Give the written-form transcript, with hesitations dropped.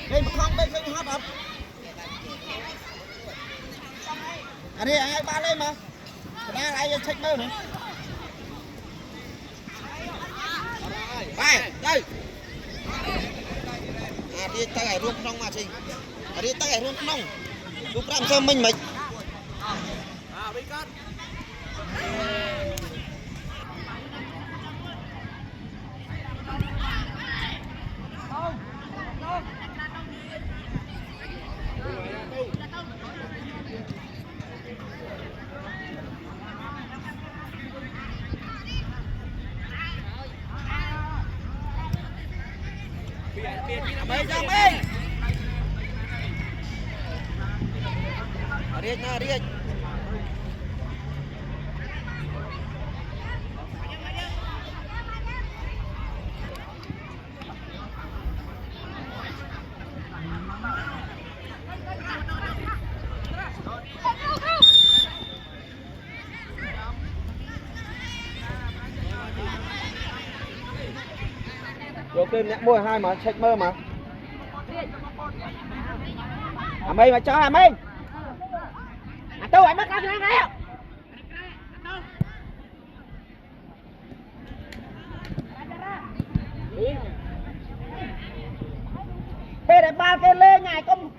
đây một không bên bên hot anh đi ai ba lên mà đang ai check mơ nữa đây đây đi tay này luôn trong mà trình đi tay này luôn trong lúc làm sao mình bây giờ mình đi nha đi vô kênh nhãn môi hai mà check mơ mà mày mà cho mày tôi anh mất cái này thế để ba cái lê ngài công